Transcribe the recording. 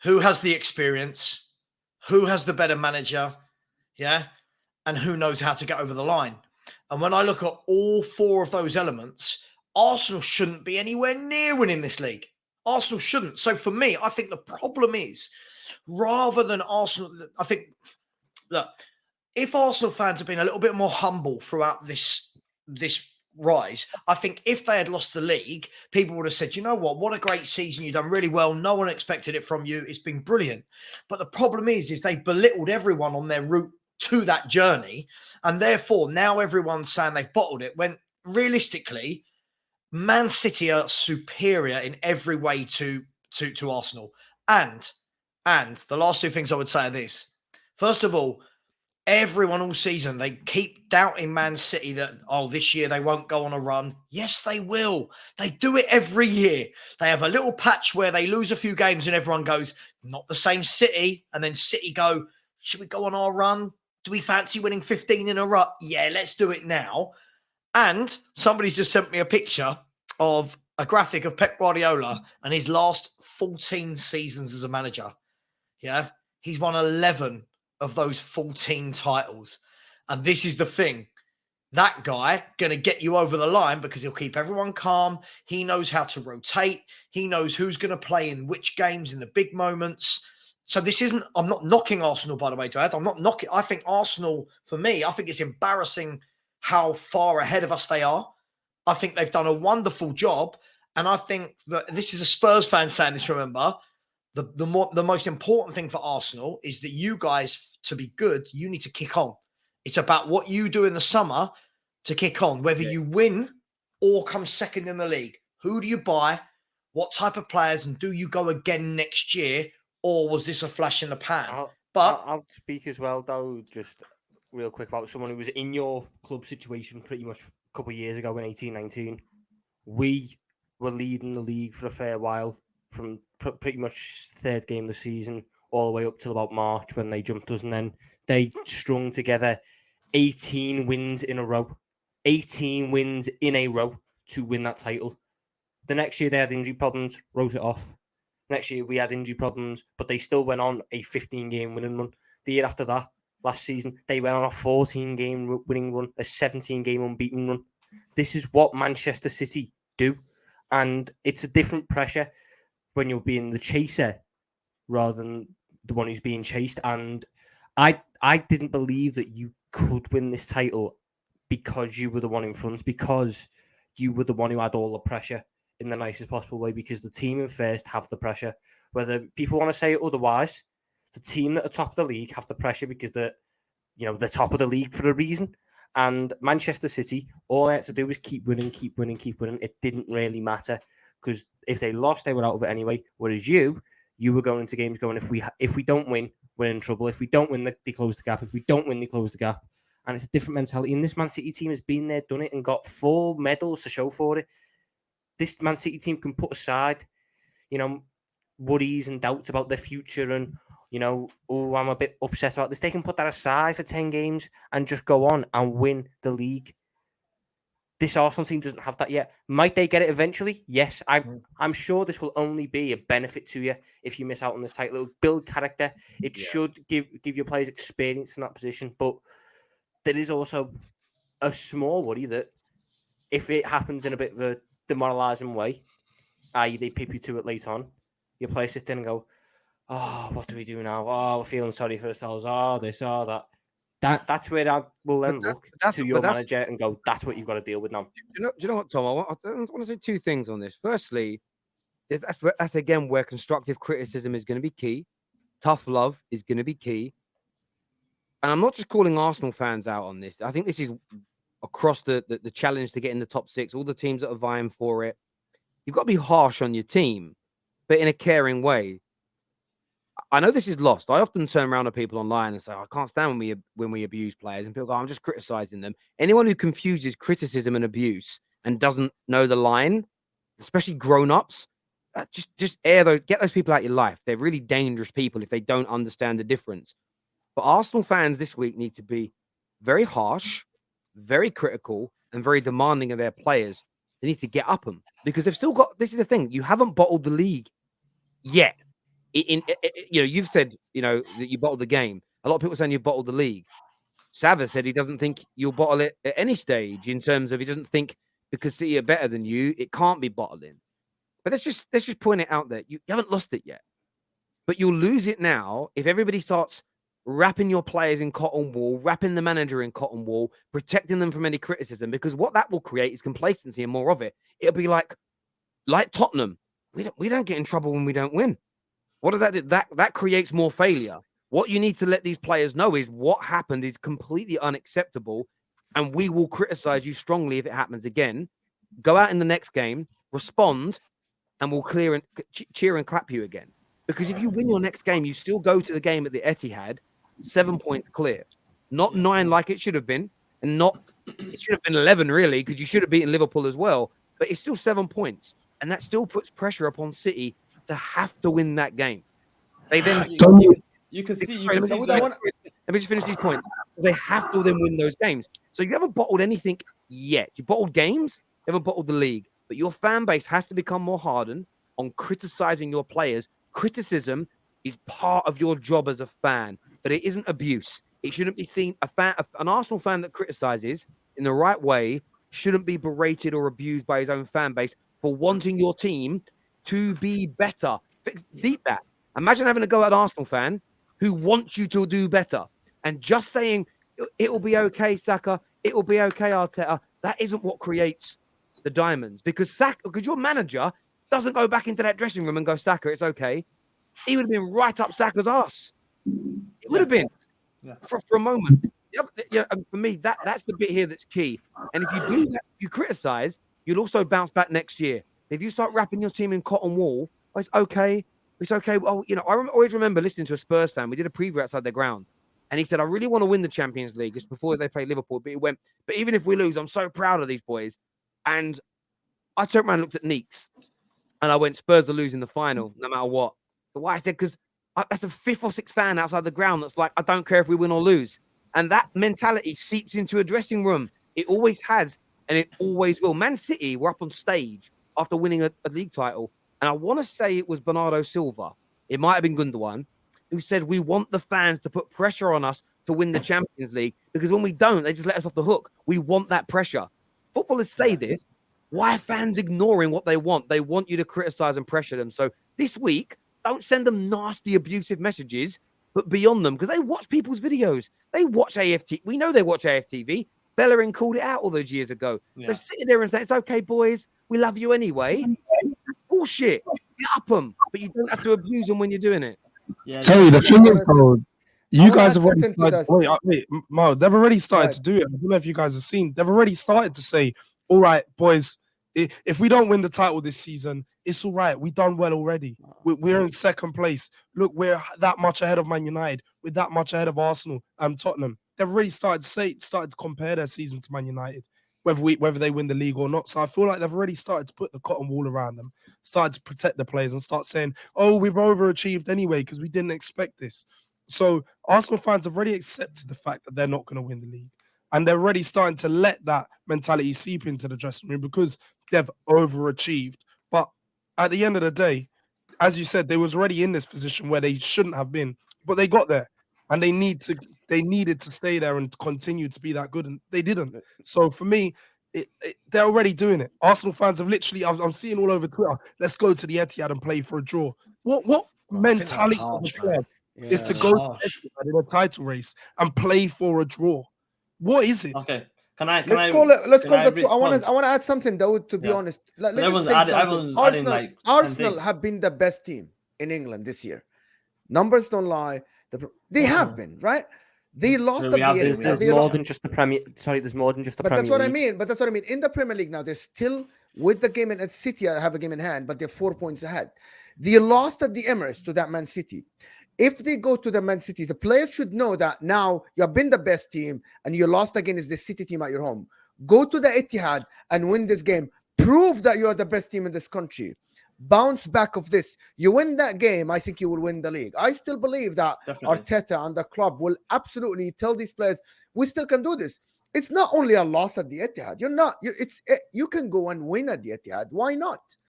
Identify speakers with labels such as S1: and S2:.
S1: who has the experience, who has the better manager, yeah, and who knows how to get over the line. And when I look at all four of those elements, Arsenal shouldn't be anywhere near winning this league. Arsenal shouldn't. So for me, I think the problem is rather than Arsenal, I think, look, if Arsenal fans have been a little bit more humble throughout this rise, I think if they had lost the league, people would have said, you know what a great season. You've done really well. No one expected it from you. It's been brilliant. But the problem is they've belittled everyone on their route to that journey. And therefore, now everyone's saying they've bottled it when realistically, Man City are superior in every way to Arsenal. And the last two things I would say are this. First of all, everyone all season, they keep doubting Man City that, this year they won't go on a run. Yes, they will. They do it every year. They have a little patch where they lose a few games and everyone goes, not the same City. And then City go, should we go on our run? Do we fancy winning 15 in a row? Yeah, let's do it now. And somebody's just sent me a picture of a graphic of Pep Guardiola and his last 14 seasons as a manager. Yeah, he's won 11 of those 14 titles. And this is the thing. That guy going to get you over the line because he'll keep everyone calm. He knows how to rotate. He knows who's going to play in which games in the big moments. So this isn't, I'm not knocking Arsenal, by the way, Dad. I'm not knocking. I think Arsenal, for me, I think it's embarrassing how far ahead of us they are. I think they've done a wonderful job. And I think that this is a Spurs fan saying this, remember, the most important thing for Arsenal is that you guys, to be good, you need to kick on. It's about what you do in the summer to kick on, whether you win or come second in the league. Who do you buy? What type of players? And do you go again next year? Or was this a flash in the pan?
S2: I'll speak as well, though, just real quick about someone who was in your club situation pretty much a couple of years ago in 18-19. We were leading the league for a fair while from pretty much third game of the season all the way up till about March when they jumped us, and then they strung together 18 wins in a row. 18 wins in a row to win that title. The next year they had injury problems, wrote it off. Next year we had injury problems, but they still went on a 15-game winning run. The year after that, last season, they went on a 14-game winning run, a 17-game unbeaten run. This is what Manchester City do. And it's a different pressure when you're being the chaser rather than the one who's being chased. And I didn't believe that you could win this title because you were the one in front, because you were the one who had all the pressure in the nicest possible way, because the team in first have the pressure. Whether people want to say it otherwise, the team that are top of the league have the pressure because they're top of the league for a reason. And Manchester City, all they had to do was keep winning. It didn't really matter because if they lost, they were out of it anyway. Whereas you were going into games going, if we don't win, we're in trouble. If we don't win, they close the gap. If we don't win, they close the gap. And it's a different mentality. And this Man City team has been there, done it, and got 4 medals to show for it. This Man City team can put aside, worries and doubts about their future and, I'm a bit upset about this. They can put that aside for 10 games and just go on and win the league. This Arsenal team doesn't have that yet. Might they get it eventually? Yes. I'm sure this will only be a benefit to you if you miss out on this title. It'll build character. It should give your players experience in that position. But there is also a small worry that if it happens in a bit of a demoralising way, i.e. they pip you to it late on, your players sit there and go, what do we do now? We're feeling sorry for ourselves. This, that. That's where I will then look to your manager and go, that's what you've got to deal with now.
S3: Do you know what, Tom? I want to say 2 things on this. Firstly, that's again where constructive criticism is going to be key. Tough love is going to be key. And I'm not just calling Arsenal fans out on this. I think this is across the challenge to get in the top 6, all the teams that are vying for it. You've got to be harsh on your team, but in a caring way. I know this is lost. I often turn around to people online and say, I can't stand when we abuse players. And people go, I'm just criticizing them. Anyone who confuses criticism and abuse and doesn't know the line, especially grown-ups, just get those people out of your life. They're really dangerous people if they don't understand the difference. But Arsenal fans this week need to be very harsh, very critical, and very demanding of their players. They need to get up them because they've still got, this is the thing, you haven't bottled the league yet. you've said, that you bottled the game. A lot of people are saying you bottled the league. Sava said he doesn't think you'll bottle it at any stage in terms of he doesn't think because City are better than you, it can't be bottling. But let's just point it out there. You haven't lost it yet, but you'll lose it now if everybody starts wrapping your players in cotton wool, wrapping the manager in cotton wool, protecting them from any criticism, because what that will create is complacency and more of it. It'll be like Tottenham. We don't get in trouble when we don't win. What does that do? That creates more failure. What you need to let these players know is what happened is completely unacceptable, and we will criticize you strongly if it happens again. Go out in the next game, respond, and we'll cheer and clap you again. Because if you win your next game, you still go to the game at the Etihad 7 points clear, not 9 like it should have been, and it should have been 11 really, because you should have beaten Liverpool as well. But it's still 7 points, and that still puts pressure upon City to have to win that game. They then
S4: you can see.
S3: Let me just finish these points. They have to then win those games. So you haven't bottled anything yet. You bottled games, you haven't bottled the league. But your fan base has to become more hardened on criticizing your players. Criticism is part of your job as a fan, but it isn't abuse. It shouldn't be seen. An Arsenal fan that criticizes in the right way shouldn't be berated or abused by his own fan base for wanting your team to be better. Deep that. Imagine having to go at an Arsenal fan who wants you to do better and just saying it will be okay, Saka. It will be okay, Arteta. That isn't what creates the diamonds, because your manager doesn't go back into that dressing room and go, Saka, it's okay. He would have been right up Saka's ass. It would have been for a moment. And for me, that's the bit here that's key. And if you do that, you criticize, you'll also bounce back next year. If you start wrapping your team in cotton wool, it's okay. It's okay. Well, I always remember listening to a Spurs fan. We did a preview outside their ground. And he said, I really want to win the Champions League just before they play Liverpool. But he went, but even if we lose, I'm so proud of these boys. And I turned around and looked at Neeks. And I went, Spurs are losing the final, no matter what. So why? I said, because that's the 5th or 6th fan outside the ground that's like, I don't care if we win or lose. And that mentality seeps into a dressing room. It always has, and it always will. Man City were up on stage after winning a league title. And I want to say it was Bernardo Silva. It might have been Gundogan, who said, we want the fans to put pressure on us to win the Champions League, because when we don't, they just let us off the hook. We want that pressure. Footballers say this. Why are fans ignoring what they want? They want you to criticize and pressure them. So this week, don't send them nasty, abusive messages, but beyond them, because they watch people's videos. They watch AFT. We know they watch AFTV. Bellerin called it out all those years ago. They're sitting there and saying, it's okay, boys. We love you anyway. Bullshit. Get up them, but you don't have to abuse them when you're doing it.
S5: Terry, the thing is, though, you guys have already started. Wait, Mo, they've already started to do it. I don't know if you guys have seen. They've already started to say, all right, boys, if we don't win the title this season, it's all right. We've done well already. We're in 2nd place. Look, we're that much ahead of Man United. We're that much ahead of Arsenal and Tottenham. They've already started to compare their season to Man United, whether they win the league or not. So I feel like they've already started to put the cotton wool around them, started to protect the players and start saying, oh, we've overachieved anyway because we didn't expect this. So Arsenal fans have already accepted the fact that they're not going to win the league. And they're already starting to let that mentality seep into the dressing room because they've overachieved. But at the end of the day, as you said, they was already in this position where they shouldn't have been, but they got there, and they needed to stay there and continue to be that good, and they didn't. So for me, they're already doing it. Arsenal fans have literally, I'm seeing all over Twitter, let's go to the Etihad and play for a draw. What mentality is to go to the Etihad in a title race and play for a draw? What is it?
S4: Okay.
S6: Let's call it. I want to add something, though. To be honest, Arsenal have been the best team in England this year. Numbers don't lie. They have been, right. They lost.
S2: There's more than just the Premier. Sorry, there's more than just the Premier League.
S6: But that's what I mean. In the Premier League now, they're still with the game, and City have a game in hand, but they're 4 points ahead. They lost at the Emirates to that Man City. If they go to the Man City, the players should know that now you've been the best team and you lost against the City team at your home. Go to the Etihad and win this game. Prove that you are the best team in this country. Bounce back of this. You win that game, I think you will win the league. I still believe that Arteta and the club will absolutely tell these players, we still can do this. It's not only a loss at the Etihad. You can go and win at the Etihad. Why not?